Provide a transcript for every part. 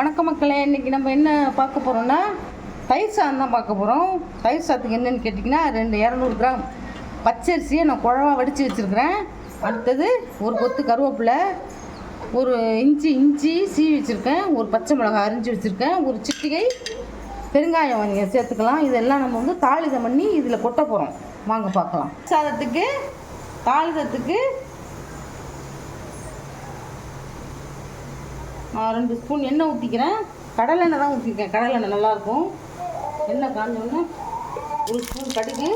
வணக்கம் மக்களே, இன்றைக்கி நம்ம என்ன பார்க்க போகிறோம்னா தயிர் சாதம் தான் பார்க்க போகிறோம். தயிர் சாதத்துக்கு என்னென்னு கேட்டிங்கன்னா 200 கிராம் பச்சரிசியை நான் குழவா வடித்து வச்சுருக்கிறேன். அடுத்தது ஒரு கொத்து கருவேப்பிலை, ஒரு இஞ்சி சீவி வச்சுருக்கேன், ஒரு பச்சை மிளகாய் அரிஞ்சு வச்சுருக்கேன், ஒரு சிட்டிகை பெருங்காயம் நீங்கள் சேர்த்துக்கலாம். இதெல்லாம் நம்ம வந்து தாளிதம் பண்ணி இதில் கொட்ட போகிறோம். வாங்க பார்க்கலாம். சாதத்துக்கு தாளிதத்துக்கு நான் 2 ஸ்பூன் எண்ணெய் ஊற்றிக்கிறேன். கடலை எண்ணெய் தான் ஊற்றிருக்கேன். கடலை எண்ணெய் நல்லாயிருக்கும். எண்ணெய் காஞ்சோடனே 1 ஸ்பூன் கடுகு,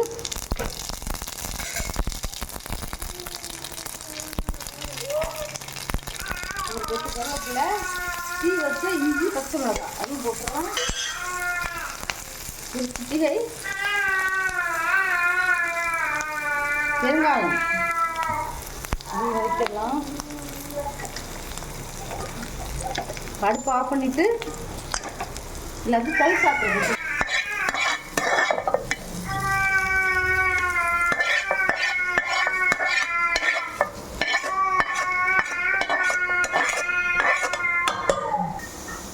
ஒரு கொத்து கருவேப்பிலை, சீ வச்ச இஞ்சி பச்சை மிளகாய் அதுவும் போட்டுக்கலாம். ஒரு சிட்டிகை பெருங்காயம் அது வைக்கலாம். அடுப்பு ஆஃப் பண்ணிவிட்டு எல்லாத்தையும் தயிர் சாப்பிடுறது.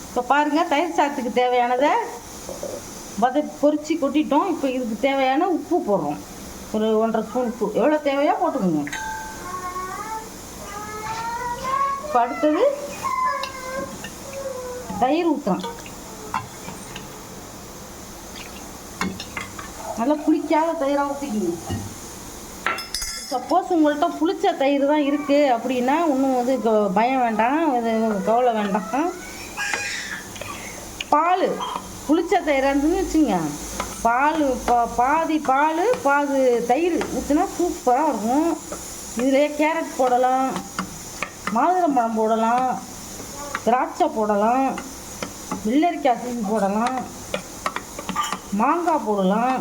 இப்போ பாருங்கள், தயிர் சாதத்துக்கு தேவையானதை பொரிச்சு கொட்டிட்டோம். இப்போ இதுக்கு தேவையான உப்பு போடுறோம். ஒரு 1.5 ஸ்பூன் உப்பு எவ்வளோ தேவையோ போட்டுக்கோங்க. இப்போ அடுத்தது தயிர் ஊற்றுறோம். நல்லா புளிக்காத தயிராக ஊற்றிக்கிங்க. சப்போஸ் உங்கள்கிட்ட புளிச்ச தயிர் தான் இருக்குது அப்படின்னா ஒன்றும் வந்து பயம் வேண்டாம், இது கவலை வேண்டாம். பால் புளிச்ச தயிராக இருந்துன்னு வச்சுங்க, பாதி பாதி தயிர் ஊற்றினா சூப்பராக இருக்கும். இதிலே கேரட் போடலாம், மாதுளம்பழம் போடலாம், திராட்சை போடலாம், வெள்ளரிக்காய் சீவி போடலாம், மாங்காய் போடலாம்.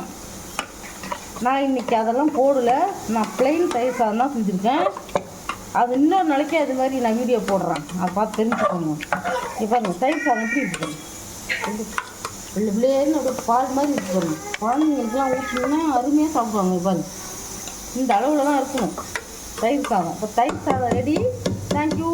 நான் இன்றைக்கி அதெல்லாம் போடலை. நான் ப்ளைன் தயிர் சாதம் தான் செஞ்சுருக்கேன். அது இன்னொரு நாளைக்கு அது மாதிரி நான் வீடியோ போடுறேன், அதை பார்த்து தெரிஞ்சுக்கோங்க. இப்போ அந்த தயிர் சாதம் எப்படி இருக்குது, வெள்ளைன்னு ஒரு பால் மாதிரி இருக்கணும். குழந்தைங்களுக்குலாம் ஊற்றினீங்கன்னா அருமையாக சாப்பிடுவாங்க. இப்போ இந்த அளவில் தான் இருக்கணும் தயிர் சாதம். இப்போ தயிர் சாதம் ரெடி. தேங்க்யூ.